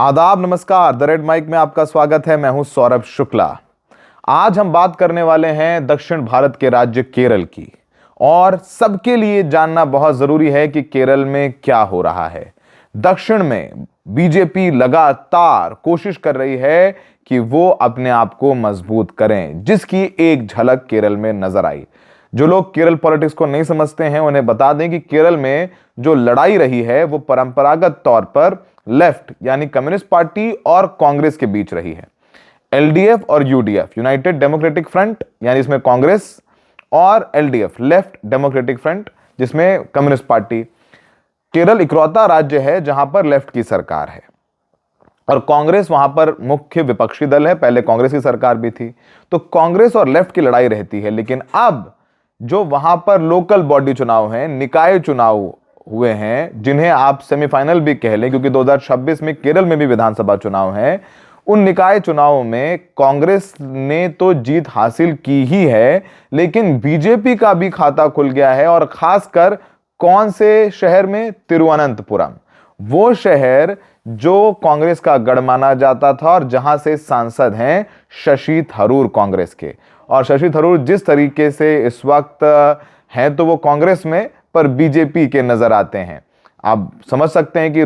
आदाब, नमस्कार। The red mic में आपका स्वागत है। मैं हूं सौरभ शुक्ला। आज हम बात करने वाले हैं दक्षिण भारत के राज्य केरल की, और सबके लिए जानना बहुत जरूरी है कि केरल में क्या हो रहा है। दक्षिण में बीजेपी लगातार कोशिश कर रही है कि वो अपने आप को मजबूत करें, जिसकी एक झलक केरल में नजर आई। जो लोग केरल पॉलिटिक्स को नहीं समझते हैं उन्हें बता दें कि केरल में जो लड़ाई रही है वो परंपरागत तौर पर लेफ्ट यानी कम्युनिस्ट पार्टी और कांग्रेस के बीच रही है। एलडीएफ और यूडीएफ, यूनाइटेड डेमोक्रेटिक फ्रंट, यानी इसमें कांग्रेस, और एलडीएफ, लेफ्ट डेमोक्रेटिक फ्रंट, जिसमें कम्युनिस्ट पार्टी। केरल इकलौता राज्य है जहां पर लेफ्ट की सरकार है और कांग्रेस वहां पर मुख्य विपक्षी दल है। पहले कांग्रेस की सरकार भी थी, तो कांग्रेस और लेफ्ट की लड़ाई रहती है। लेकिन अब जो वहां पर लोकल बॉडी चुनाव हैं, निकाय चुनाव हुए हैं, जिन्हें आप सेमीफाइनल भी कह लें, क्योंकि 2026 में केरल में भी विधानसभा चुनाव हैं, उन निकाय चुनावों में कांग्रेस ने तो जीत हासिल की ही है, लेकिन बीजेपी का भी खाता खुल गया है। और खासकर कौन से शहर में? तिरुवनंतपुरम, वो शहर जो कांग्रेस का गढ़ माना जाता था और जहां से सांसद हैं शशि थरूर कांग्रेस के। और शशि थरूर जिस तरीके से इस वक्त हैं तो वो कांग्रेस में, पर बीजेपी के नजर आते हैं। आप समझ सकते हैं कि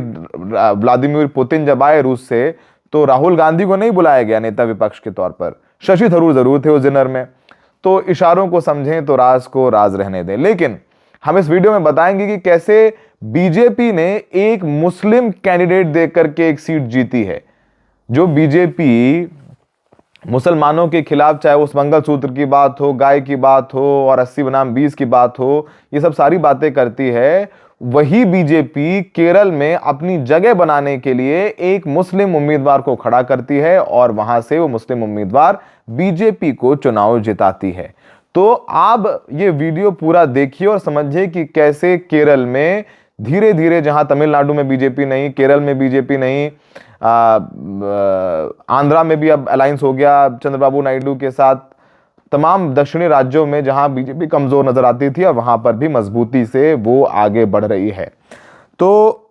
व्लादिमीर पुतिन जब आए रूस से, तो राहुल गांधी को नहीं बुलाया गया नेता विपक्ष के तौर पर, शशि थरूर जरूर थे उस डिनर में। तो इशारों को समझें तो राज को राज रहने दें। लेकिन हम इस वीडियो में बताएंगे कि कैसे बीजेपी ने एक मुस्लिम कैंडिडेट देकर के एक सीट जीती है। जो बीजेपी मुसलमानों के खिलाफ, चाहे उस मंगलसूत्र की बात हो, गाय की बात हो और 80 बनाम 20 की बात हो, ये सब सारी बातें करती है, वही बीजेपी केरल में अपनी जगह बनाने के लिए एक मुस्लिम उम्मीदवार को खड़ा करती है और वहां से वो मुस्लिम उम्मीदवार बीजेपी को चुनाव जिताती है। तो आप ये वीडियो पूरा देखिए और समझिए कि कैसे केरल में धीरे धीरे, जहां तमिलनाडु में बीजेपी नहीं, केरल में बीजेपी नहीं, आंध्रा में भी अब अलायंस हो गया चंद्रबाबू नायडू के साथ, तमाम दक्षिणी राज्यों में जहां बीजेपी कमजोर नजर आती थी और वहां पर भी मजबूती से वो आगे बढ़ रही है। तो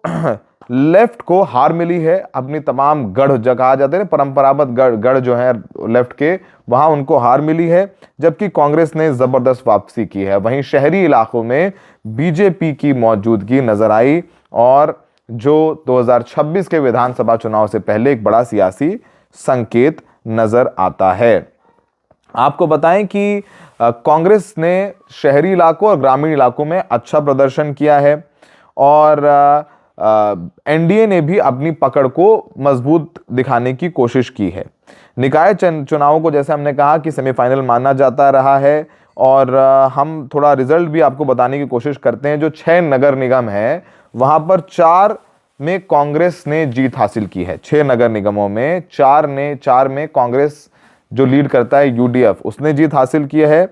लेफ्ट को हार मिली है अपनी तमाम गढ़, जो कहा जाते हैं परंपरागत गढ़ जो है लेफ्ट के, वहां उनको हार मिली है, जबकि कांग्रेस ने जबरदस्त वापसी की है। वहीं शहरी इलाकों में बीजेपी की मौजूदगी नजर आई और जो 2026 के विधानसभा चुनाव से पहले एक बड़ा सियासी संकेत नजर आता है। आपको बताएं कि कांग्रेस ने शहरी इलाकों और ग्रामीण इलाकों में अच्छा प्रदर्शन किया है और एनडीए ने भी अपनी पकड़ को मजबूत दिखाने की कोशिश की है। निकाय चुनावों को जैसे हमने कहा कि सेमीफाइनल माना जाता रहा है, और हम थोड़ा रिजल्ट भी आपको बताने की कोशिश करते हैं। जो 6 नगर निगम है वहां पर 4 में कांग्रेस ने जीत हासिल की है। 6 नगर निगमों में 4 में कांग्रेस जो लीड करता है यूडीएफ, उसने जीत हासिल की है,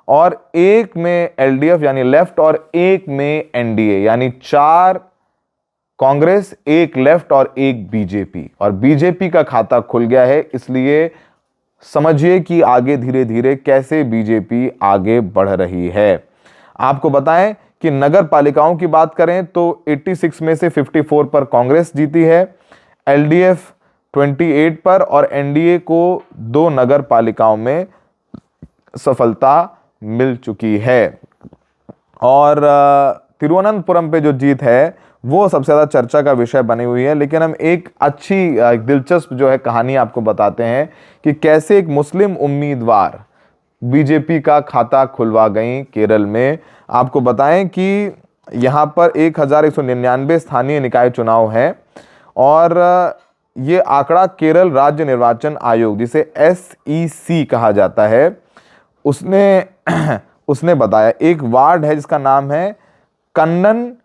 और 1 में एलडीएफ यानी लेफ्ट और 1 में एनडीए, यानी 4 कांग्रेस, 1 लेफ्ट और 1 बीजेपी। और बीजेपी का खाता खुल गया है, इसलिए समझिए कि आगे धीरे धीरे कैसे बीजेपी आगे बढ़ रही है। आपको बताएं कि नगर पालिकाओं की बात करें तो 86 में से 54 पर कांग्रेस जीती है, एलडीएफ 28 पर, और एनडीए को 2 नगर पालिकाओं में सफलता मिल चुकी है। और तिरुवनंतपुरम पे जो जीत है वो सबसे ज्यादा चर्चा का विषय बनी हुई है। लेकिन हम एक दिलचस्प जो है कहानी आपको बताते हैं कि कैसे एक मुस्लिम उम्मीदवार बीजेपी का खाता खुलवा गई केरल में। आपको बताएं कि यहां पर 1199 स्थानीय निकाय चुनाव हैं, और ये आंकड़ा केरल राज्य निर्वाचन आयोग, जिसे SEC कहा जाता है, उसने बताया। एक वार्ड है जिसका नाम है कन्नन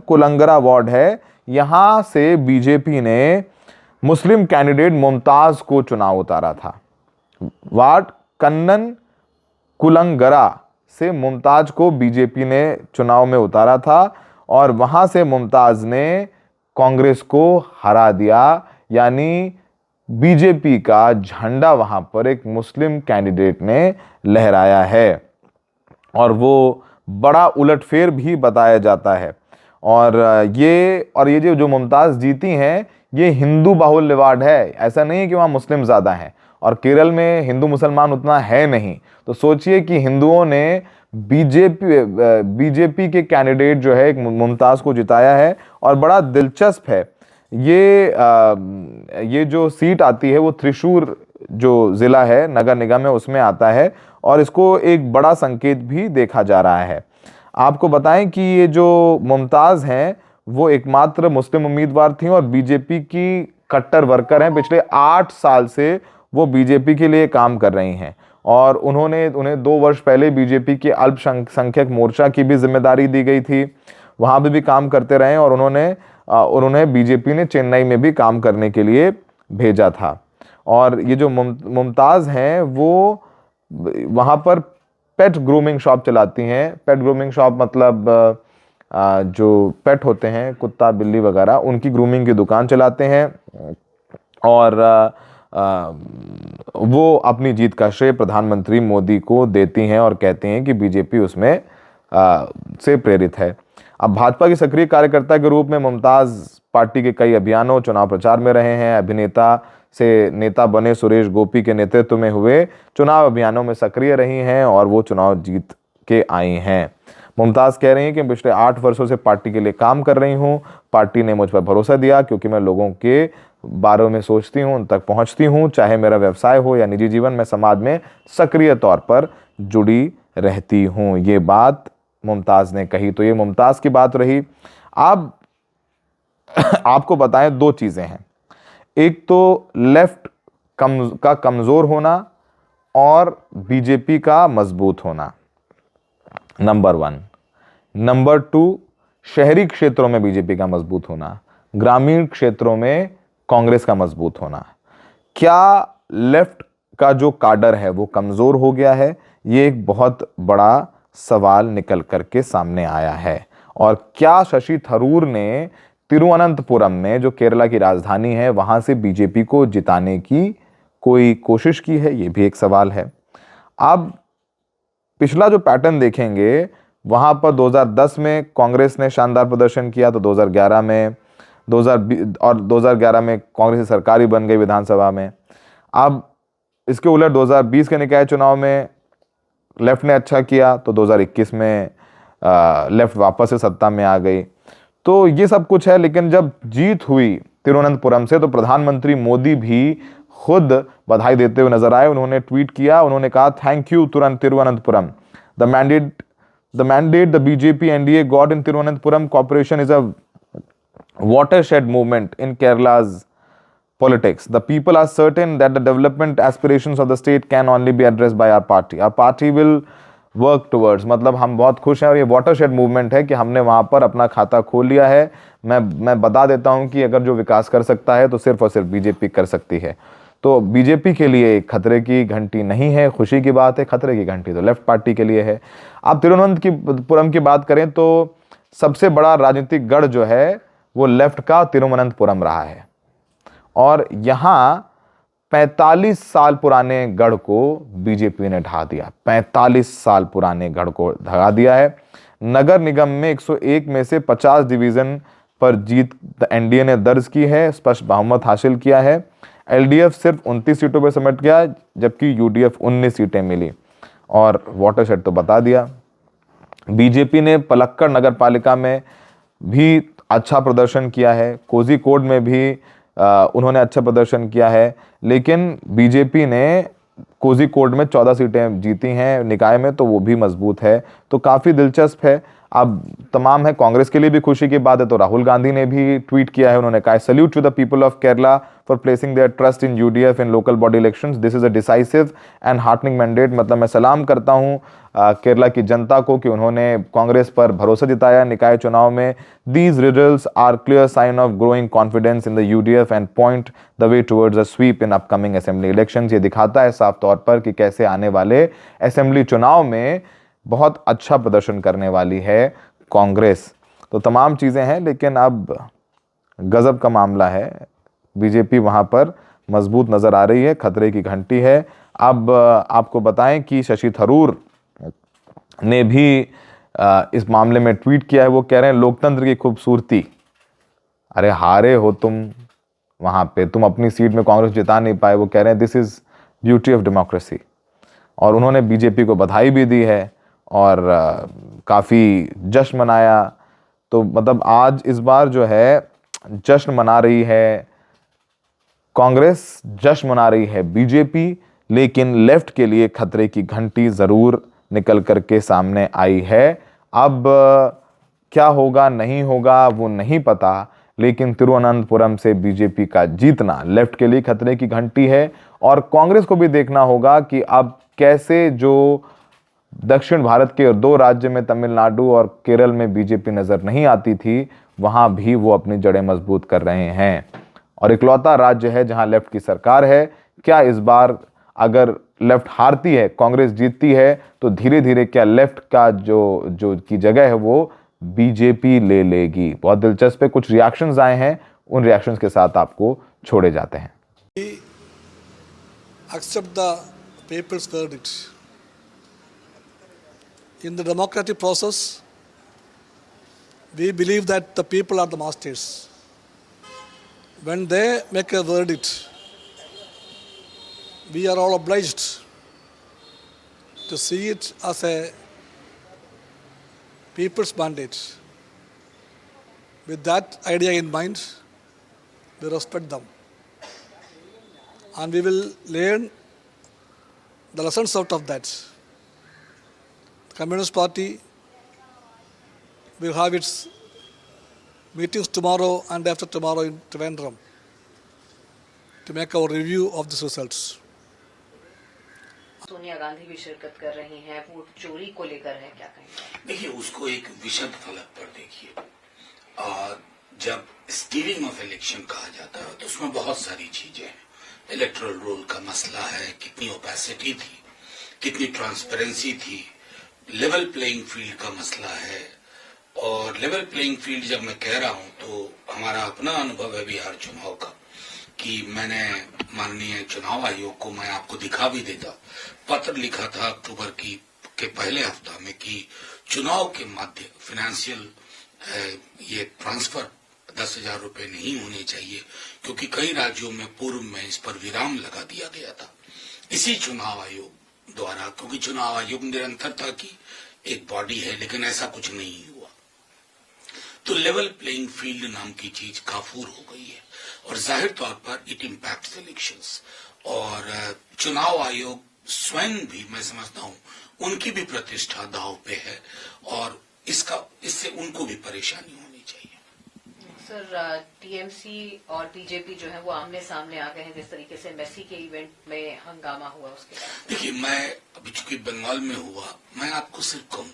कुलंगरा वार्ड है। यहां से बीजेपी ने मुस्लिम कैंडिडेट मुमताज को चुनाव उतारा था। वार्ड कन्नन कुलंगरा से मुमताज को बीजेपी ने चुनाव में उतारा था, और वहां से मुमताज ने कांग्रेस को हरा दिया। यानी बीजेपी का झंडा वहां पर एक मुस्लिम कैंडिडेट ने लहराया है, और वो बड़ा उलटफेर भी बताया जाता है। ये जो मुमताज़ जीती हैं, ये हिंदू बाहुल्य वार्ड है, ऐसा नहीं है कि वहाँ मुस्लिम ज़्यादा हैं, और केरल में हिंदू मुसलमान उतना है नहीं। तो सोचिए कि हिंदुओं ने बीजेपी के कैंडिडेट जो है एक मुमताज़ को जिताया है। और बड़ा दिलचस्प है, ये जो सीट आती है वो त्रिशूर जो ज़िला है, नगर निगम है, उसमें आता है, और इसको एक बड़ा संकेत भी देखा जा रहा है। आपको बताएं कि ये जो मुमताज़ हैं वो एकमात्र मुस्लिम उम्मीदवार थी और बीजेपी की कट्टर वर्कर हैं। पिछले 8 साल से वो बीजेपी के लिए काम कर रही हैं, और उन्हें 2 वर्ष पहले बीजेपी के अल्पसंख्यक मोर्चा की भी जिम्मेदारी दी गई थी, वहाँ भी काम करते रहे, और उन्होंने बीजेपी ने चेन्नई में भी काम करने के लिए भेजा था। और ये जो मुमताज़ हैं वो वहाँ पर पेट ग्रूमिंग शॉप चलाती हैं। पेट ग्रूमिंग शॉप मतलब जो पेट होते हैं, कुत्ता बिल्ली वगैरह, उनकी ग्रूमिंग की दुकान चलाते हैं, और वो अपनी जीत का श्रेय प्रधानमंत्री मोदी को देती हैं और कहती हैं कि बीजेपी उसमें से प्रेरित है। अब भाजपा की सक्रिय कार्यकर्ता के रूप में मुमताज़ पार्टी के कई अभियानों, चुनाव प्रचार में रहे हैं। अभिनेता से नेता बने सुरेश गोपी के नेतृत्व में हुए चुनाव अभियानों में सक्रिय रही हैं, और वो चुनाव जीत के आई हैं। मुमताज़ कह रही हैं कि पिछले 8 वर्षों से पार्टी के लिए काम कर रही हूँ। पार्टी ने मुझ पर भरोसा दिया क्योंकि मैं लोगों के बारे में सोचती हूँ, उन तक पहुँचती हूँ। चाहे मेरा व्यवसाय हो या निजी जीवन, मैं समाज में सक्रिय तौर पर जुड़ी रहती हूँ। ये बात मुमताज़ ने कही। तो ये मुमताज़ की बात रही। अब आपको बताएं 2 चीज़ें हैं, एक तो लेफ्ट का कमज़ोर होना और बीजेपी का मजबूत होना, नंबर 1। नंबर 2, शहरी क्षेत्रों में बीजेपी का मजबूत होना, ग्रामीण क्षेत्रों में कांग्रेस का मजबूत होना। क्या लेफ्ट का जो काडर है वो कमज़ोर हो गया है? ये एक बहुत बड़ा सवाल निकल करके सामने आया है। और क्या शशि थरूर ने तिरुवनंतपुरम में, जो केरला की राजधानी है, वहां से बीजेपी को जिताने की कोई कोशिश की है? ये भी एक सवाल है। अब पिछला जो पैटर्न देखेंगे, वहां पर 2010 में कांग्रेस ने शानदार प्रदर्शन किया, तो 2011 में 2011 में कांग्रेस की सरकार ही बन गई विधानसभा में। अब इसके उलट 2020 के निकाय चुनाव में लेफ्ट ने अच्छा किया, तो 2021 में लेफ्ट वापस से सत्ता में आ गई। तो ये सब कुछ है, लेकिन जब जीत हुई तिरुवनंतपुरम से, तो प्रधानमंत्री मोदी भी खुद बधाई देते हुए नजर आए। उन्होंने ट्वीट किया, उन्होंने कहा, thank you Thiruvananthapuram, the mandate the BJP NDA got in Thiruvananthapuram corporation is a watershed movement in Kerala's politics. The people are certain that the development aspirations of the state can only be addressed by our party. Our party will work towards, मतलब हम बहुत खुश हैं, और ये watershed movement है कि हमने वहाँ पर अपना खाता खोल लिया है। मैं बता देता हूँ कि अगर जो विकास कर सकता है तो सिर्फ और सिर्फ बीजेपी कर सकती है। तो बीजेपी के लिए खतरे की घंटी नहीं है, खुशी की बात है। खतरे की घंटी तो लेफ्ट पार्टी के लिए है। आप तिरुवनंतपुरम की बात करें तो सबसे बड़ा राजनीतिक गढ़ जो है वो लेफ्ट का तिरुवनंतपुरम रहा है, और यहां 45 साल पुराने गढ़ को बीजेपी ने ढा दिया। 45 साल पुराने गढ़ को ढहा दिया है। नगर निगम में 101 में से 50 डिवीजन पर जीत एनडीए ने दर्ज की है, स्पष्ट बहुमत हासिल किया है। एलडीएफ सिर्फ 29 सीटों पर सिमट गया, जबकि यूडीएफ 19 सीटें मिली। और वाटरशेड तो बता दिया। बीजेपी ने पलक्कड़ नगर पालिका में भी अच्छा प्रदर्शन किया है, कोझिकोड में भी उन्होंने अच्छा प्रदर्शन किया है, लेकिन बीजेपी ने कोझिकोड में 14 सीटें जीती हैं निकाय में, तो वो भी मजबूत है। तो काफ़ी दिलचस्प है। अब तमाम है, कांग्रेस के लिए भी खुशी की बात है। तो राहुल गांधी ने भी ट्वीट किया है, उन्होंने कहा, salute to the people of Kerala for placing their trust in UDF in local body elections, this is a decisive and heartening mandate. मतलब मैं सलाम करता हूँ केरला की जनता को कि उन्होंने कांग्रेस पर भरोसा जताया निकाय चुनाव में। These results are clear sign of growing confidence in the UDF and point the way towards a sweep in upcoming assembly elections. ये दिखाता है साफ तौर पर कि कैसे आने वाले असेंबली चुनाव में बहुत अच्छा प्रदर्शन करने वाली है कांग्रेस। तो तमाम चीज़ें हैं, लेकिन अब गजब का मामला है। बीजेपी वहाँ पर मजबूत नज़र आ रही है, खतरे की घंटी है। अब आपको बताएं कि शशि थरूर ने भी इस मामले में ट्वीट किया है। वो कह रहे हैं लोकतंत्र की खूबसूरती, अरे हारे हो तुम वहां पे, तुम अपनी सीट में कांग्रेस जिता नहीं पाए। वो कह रहे हैं this is beauty of democracy. और उन्होंने बीजेपी को बधाई भी दी है और काफ़ी जश्न मनाया। तो मतलब आज इस बार जो है जश्न मना रही है कांग्रेस, जश्न मना रही है बीजेपी, लेकिन लेफ्ट के लिए खतरे की घंटी ज़रूर निकल करके सामने आई है। अब क्या होगा नहीं होगा वो नहीं पता, लेकिन तिरुवनंतपुरम से बीजेपी का जीतना लेफ्ट के लिए खतरे की घंटी है। और कांग्रेस को भी देखना होगा कि अब कैसे जो दक्षिण भारत के दो राज्य में तमिलनाडु और केरल में बीजेपी नजर नहीं आती थी, वहां भी वो अपनी जड़ें मजबूत कर रहे हैं। और इकलौता राज्य है जहां लेफ्ट की सरकार है। क्या इस बार अगर लेफ्ट हारती है, कांग्रेस जीतती है, तो धीरे धीरे क्या लेफ्ट का जो की जगह है वो बीजेपी ले लेगी? बहुत दिलचस्प है। कुछ रिएक्शंस आए हैं, उन रिएक्शंस के साथ आपको छोड़े जाते हैं। Accept the people's verdict. In the democratic process, we believe that the people are the masters. When they make a verdict, we are all obliged to see it as a people's mandate. With that idea in mind, we respect them. And we will learn the lessons out of that. The Communist Party will have its meetings tomorrow and after tomorrow in Trivandrum to make our review of these results. Sonia Gandhi भी शिरकत कर रही हैं, vote चोरी को लेकर है, क्या कहेंगे? देखिए, उसको एक विषद फलक पर देखिए। और जब स्टीलिंग ऑफ इलेक्शन कहा जाता है तो उसमें बहुत सारी चीजें हैं। इलेक्टोरल रोल का मसला है, कितनी ओपेसिटी थी, कितनी ट्रांसपेरेंसी थी, लेवल प्लेइंग फील्ड का मसला है। और लेवल प्लेइंग फील्ड जब मैं कह रहा हूं तो हमारा अपना अनुभव है बिहार चुनाव का, कि मैंने माननीय चुनाव आयोग को, मैं आपको दिखा भी देता, पत्र लिखा था अक्टूबर के पहले हफ्ता में कि चुनाव के मध्य फाइनेंशियल ये ट्रांसफर 10,000 रुपए नहीं होने चाहिए, क्योंकि कई राज्यों में पूर्व में इस पर विराम लगा दिया गया था इसी चुनाव आयोग द्वारा, क्योंकि चुनाव आयोग निरंतरता की एक बॉडी है, लेकिन ऐसा कुछ नहीं हुआ। तो लेवल प्लेइंग फील्ड नाम की चीज काफूर हो गई है और जाहिर तौर पर इट इम्पैक्ट्स इलेक्शंस। और चुनाव आयोग स्वयं भी, मैं समझता हूं, उनकी भी प्रतिष्ठा दांव पे है और इससे उनको भी परेशानी होनी चाहिए। सर, टीएमसी और बीजेपी जो है वो आमने सामने आ गए हैं, जिस तरीके से मेसी के इवेंट में हंगामा हुआ उसके बाद। देखिए, मैं अभी चूंकि बंगाल में हुआ, मैं आपको सिर्फ कहूं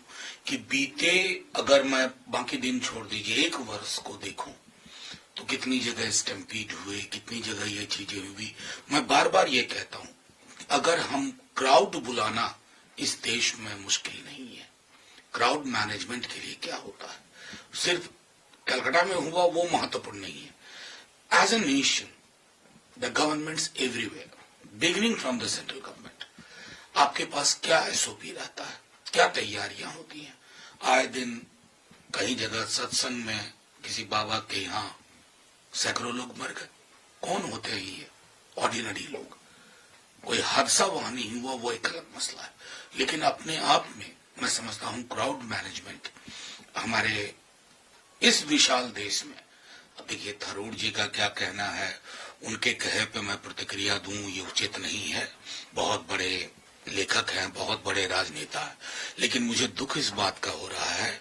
कि बीते, अगर मैं बाकी दिन छोड़ दीजिए, 1 वर्ष को देखूं तो कितनी जगह स्टैम्पीड हुए, कितनी जगह ये चीजें हुई। मैं बार बार ये कहता हूं, अगर हम क्राउड बुलाना इस देश में मुश्किल नहीं है, क्राउड मैनेजमेंट के लिए क्या होता है, सिर्फ कलकत्ता में हुआ वो महत्वपूर्ण नहीं है। As a nation, the governments everywhere, beginning from the central government, आपके पास क्या एसओपी रहता है, क्या तैयारियां होती हैं। आए दिन कई जगह सत्संग में किसी बाबा के यहाँ सैकड़ों लोग मर गए। कौन होते हैं ये? ऑर्डिनरी लोग। कोई हादसा वहां नहीं हुआ, वो एक अलग मसला है, लेकिन अपने आप में मैं समझता हूं क्राउड मैनेजमेंट हमारे इस विशाल देश में, अब देखिए थरूर जी का क्या कहना है, उनके कहे पे मैं प्रतिक्रिया दूं ये उचित नहीं है। बहुत बड़े लेखक हैं, बहुत बड़े राजनेता हैं, लेकिन मुझे दुख इस बात का हो रहा है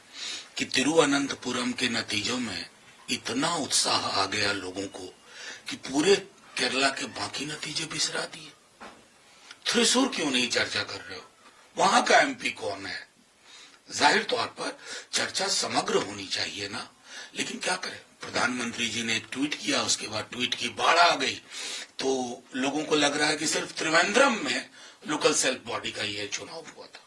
कि तिरुवनंतपुरम के नतीजों में इतना उत्साह आ गया लोगों को कि पूरे केरला के बाकी नतीजे बिसरा दिए। थ्रिसूर क्यों नहीं चर्चा कर रहे हो? वहां का एमपी कौन है? जाहिर तौर पर चर्चा समग्र होनी चाहिए ना, लेकिन क्या करें, प्रधानमंत्री जी ने एक ट्वीट किया, उसके बाद ट्वीट की बाढ़ आ गई, तो लोगों को लग रहा है कि सिर्फ त्रिवेंद्रम में लोकल सेल्फ बॉडी का ये चुनाव हुआ था।